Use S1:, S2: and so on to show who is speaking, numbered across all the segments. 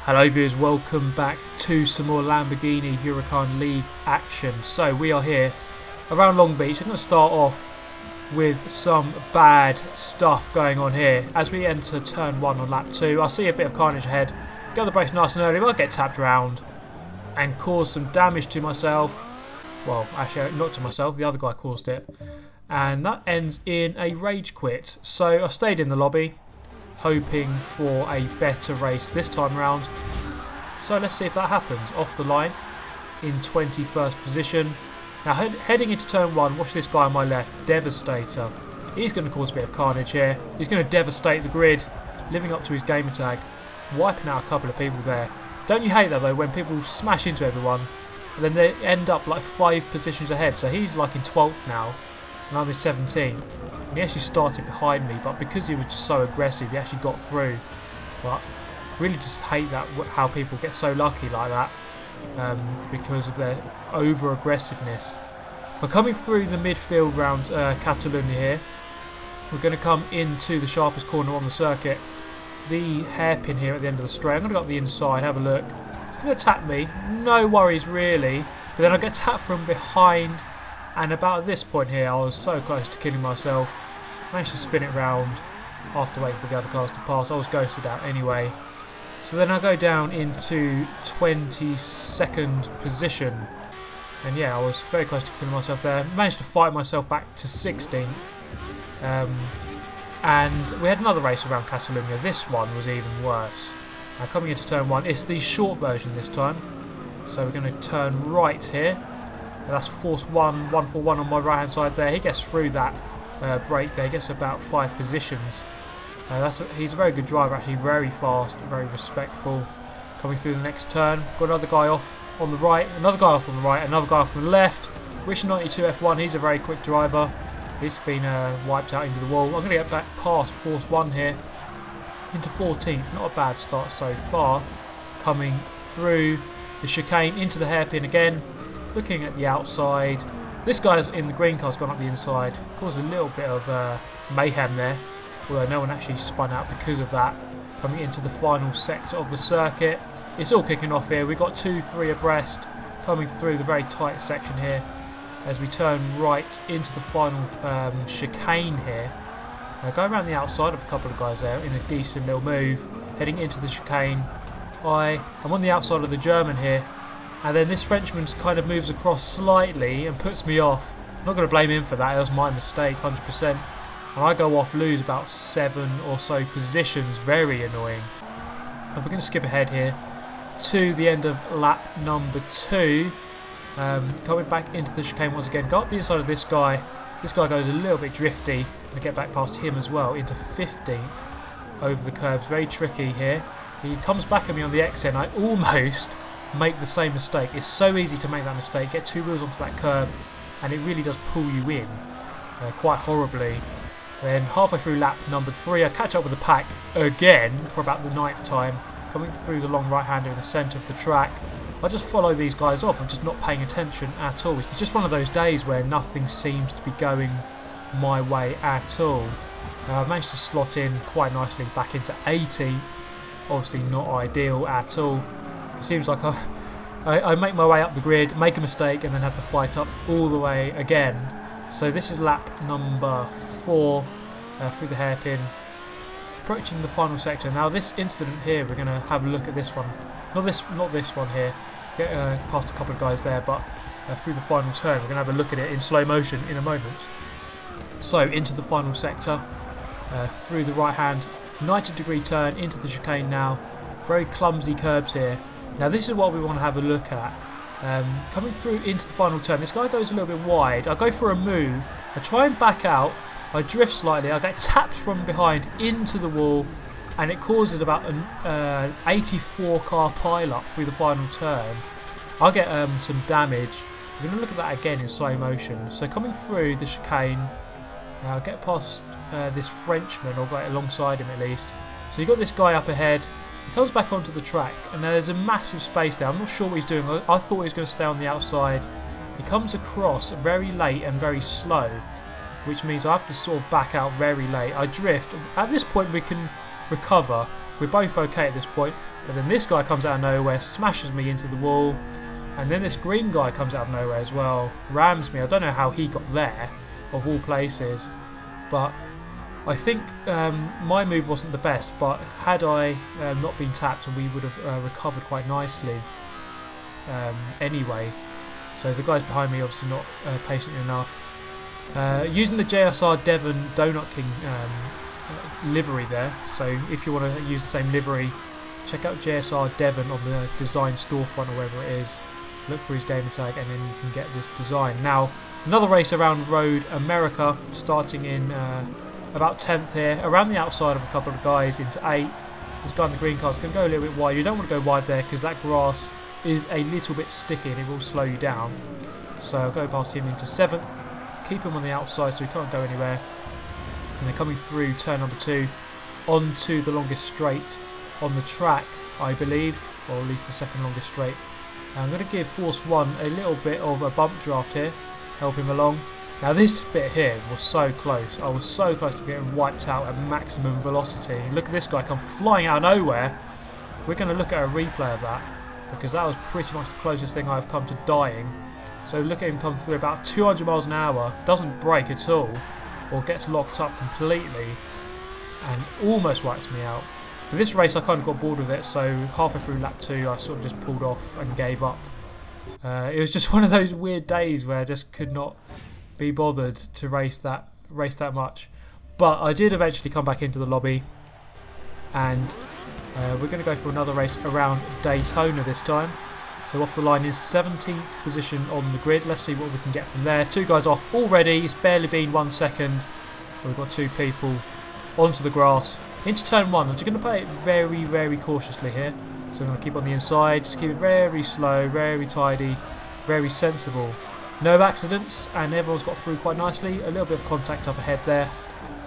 S1: Hello viewers, welcome back to some more Lamborghini Huracan League action. So we are here around Long Beach. I'm going to start off with some bad stuff going on here. As we enter turn 1 on lap 2, I see a bit of carnage ahead. Get the brakes nice and early, but I get tapped around and cause some damage to myself. Well, actually not to myself, the other guy caused it. And that ends in a rage quit. So I stayed in the lobby, hoping for a better race this time around. So let's see if that happens. Off the line in 21st position. Now heading into turn 1, watch this guy on my left, Devastator. He's going to cause a bit of carnage here. He's going to devastate the grid, living up to his gamer tag, wiping out a couple of people there. Don't you hate that though, when people smash into everyone and then they end up like 5 positions ahead. So he's like in 12th now and I'm in 17th. And he actually started behind me, but because he was just so aggressive, he actually got through. But really just hate that, how people get so lucky like that because of their over aggressiveness. But coming through the midfield round Catalonia here, we're going to come into the sharpest corner on the circuit, the hairpin here at the end of the straight. I'm going to go up the inside, have a look. He's going to tap me, no worries really, but then I get tapped from behind. And about at this point here, I was so close to killing myself. Managed to spin it round after waiting for the other cars to pass. I was ghosted out anyway. So then I go down into 22nd position. And yeah, I was very close to killing myself there. Managed to fight myself back to 16th. And we had another race around Catalonia. This one was even worse. Now coming into turn 1, it's the short version this time. So we're going to turn right here. That's Force 141 on my right hand side there. He gets through that break there. He gets about 5 positions. He's a very good driver actually, very fast, very respectful. Coming through the next turn. Got another guy off on the right, another guy off on the right, another guy off on the left. Rich 92 F1, he's a very quick driver. He's been wiped out into the wall. I'm going to get back past Force 1 here. Into 14th, not a bad start so far. Coming through the chicane into the hairpin again. Looking at the outside, this guy's in the green car's gone up the inside, caused a little bit of mayhem there, although no one actually spun out because of that. Coming into the final sector of the circuit, it's all kicking off here. We've got 2-3 abreast coming through the very tight section here as we turn right into the final chicane here. Go around the outside of a couple of guys there in a decent little move, heading into the chicane. I'm on the outside of the German here. And then this Frenchman kind of moves across slightly and puts me off. I'm not going to blame him for that, it was my mistake, 100%. And I go off, lose about 7 or so positions, very annoying. And we're going to skip ahead here to the end of lap number 2. Coming back into the chicane once again, go up the inside of this guy. This guy goes a little bit drifty, and get back past him as well, into 15th over the curbs. Very tricky here. He comes back at me on the XN, I almost make the same mistake. It's so easy to make that mistake, get 2 wheels onto that curb and it really does pull you in quite horribly. Then halfway through lap number 3 I catch up with the pack again for about the 9th time, coming through the long right hander in the centre of the track. I just follow these guys off, I'm just not paying attention at all. It's just one of those days where nothing seems to be going my way at all. I managed to slot in quite nicely back into 18th, obviously not ideal at all. It seems like I make my way up the grid, make a mistake and then have to fight up all the way again. So this is lap number 4 through the hairpin, approaching the final sector. Now this incident here, we're going to have a look at this one. Not this one here, get past a couple of guys there, but through the final turn we're going to have a look at it in slow motion in a moment. So into the final sector, through the right hand 90-degree turn into the chicane now. Very clumsy curbs here. Now this is what we want to have a look at. Coming through into the final turn, this guy goes a little bit wide. I go for a move, I try and back out, I drift slightly, I get tapped from behind into the wall and it causes about an 84 car pile up through the final turn. I get some damage. We're going to look at that again in slow motion. So coming through the chicane, I'll get past this Frenchman, or get alongside him at least. So you've got this guy up ahead. He comes back onto the track and there's a massive space there. I'm not sure what he's doing. I thought he was going to stay on the outside. He comes across very late and very slow, which means I have to sort of back out very late. I drift. At this point we can recover. We're both okay at this point. But then this guy comes out of nowhere, smashes me into the wall. And then this green guy comes out of nowhere as well, rams me. I don't know how he got there, of all places. But I think my move wasn't the best, but had I not been tapped, we would have recovered quite nicely anyway. So the guys behind me obviously not patient enough. Using the JSR Devon Donut King livery there, so if you want to use the same livery, check out JSR Devon on the design storefront or wherever it is. Look for his gamer tag and then you can get this design. Now, another race around Road America, starting in about 10th here, around the outside of a couple of guys into 8th. This guy in the green car is going to go a little bit wide. You don't want to go wide there because that grass is a little bit sticky and it will slow you down. So I'll go past him into 7th, keep him on the outside so he can't go anywhere. And then coming through turn number 2 onto the longest straight on the track, I believe, or at least the second longest straight. I'm going to give Force 1 a little bit of a bump draft here, help him along. Now this bit here was so close. I was so close to getting wiped out at maximum velocity. Look at this guy come flying out of nowhere. We're going to look at a replay of that because that was pretty much the closest thing I've come to dying. So look at him come through about 200 miles an hour, doesn't brake at all or gets locked up completely and almost wipes me out. But this race I kind of got bored with it, so halfway through lap 2 I sort of just pulled off and gave up. It was just one of those weird days where I just could not be bothered to race that much. But I did eventually come back into the lobby, and we're going to go for another race around Daytona this time. So off the line is 17th position on the grid. Let's see what we can get from there. 2 guys off already. It's barely been 1 second. We've got 2 people onto the grass. Into turn 1. I'm just going to play it very, very cautiously here. So I'm going to keep on the inside. Just keep it very slow, very tidy, very sensible. No accidents, and everyone's got through quite nicely. A little bit of contact up ahead there.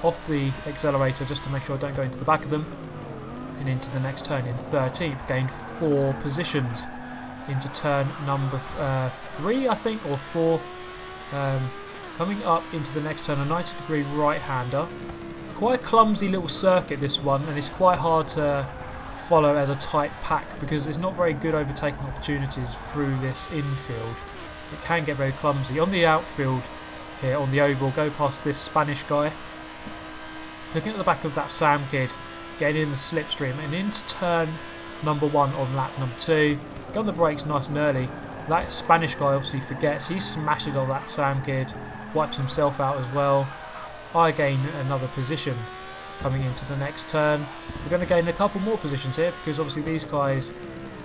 S1: Off the accelerator just to make sure I don't go into the back of them. And into the next turn in 13th. Gained 4 positions. Into turn number 3, I think, or 4. Coming up into the next turn, a 90-degree right-hander. Quite a clumsy little circuit, this one, and it's quite hard to follow as a tight pack because it's not very good overtaking opportunities through this infield. It can get very clumsy. On the outfield here, on the oval, go past this Spanish guy. Looking at the back of that Sam kid, getting in the slipstream and into turn number 1 on lap number 2. Get on the brakes nice and early. That Spanish guy obviously forgets. He smashes on that Sam kid, wipes himself out as well. I gain another position coming into the next turn. We're going to gain a couple more positions here because obviously these guys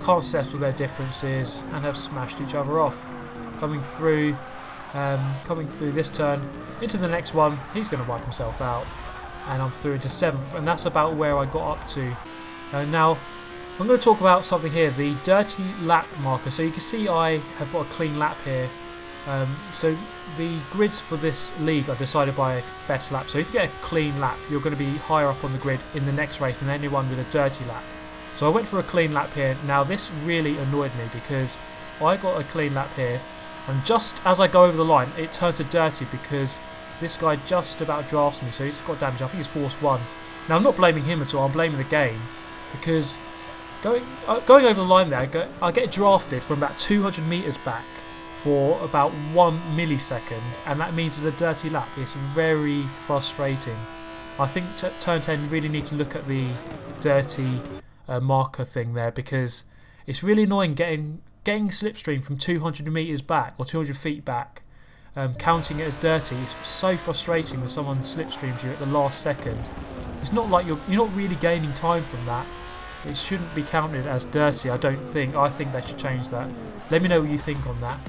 S1: can't settle their differences and have smashed each other off. Coming through this turn into the next one, he's going to wipe himself out, and I'm through into 7th, and that's about where I got up to. Now I'm going to talk about something here, the dirty lap marker. So you can see I have got a clean lap here. So the grids for this league are decided by best lap. So if you get a clean lap, you're going to be higher up on the grid in the next race than anyone with a dirty lap. So I went for a clean lap here. Now this really annoyed me because I got a clean lap here, and just as I go over the line, it turns to dirty because this guy just about drafts me. So he's got damage. I think it's Force 1. Now I'm not blaming him at all. I'm blaming the game because going over the line there, I get drafted from about 200 meters back for about 1 millisecond, and that means it's a dirty lap. It's very frustrating. I think turn 10 really need to look at the dirty marker thing there because it's really annoying getting slipstream from 200 meters back or 200 feet back, counting it as dirty. It's so frustrating when someone slipstreams you at the last second. It's not like you're not really gaining time from that. It shouldn't be counted as dirty, I don't think. I think they should change that. Let me know what you think on that.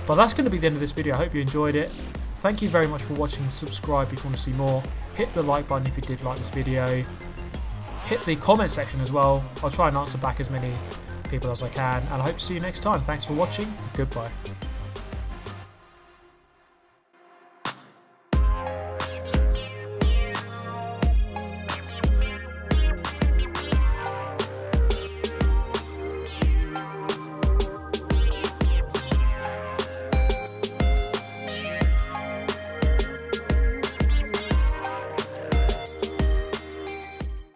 S1: But that's going to be the end of this video. I hope you enjoyed it. Thank you very much for watching. Subscribe if you want to see more. Hit the like button if you did like this video. Hit the comment section as well. I'll try and answer back as many people as I can. And I hope to see you next time. Thanks for watching. Goodbye.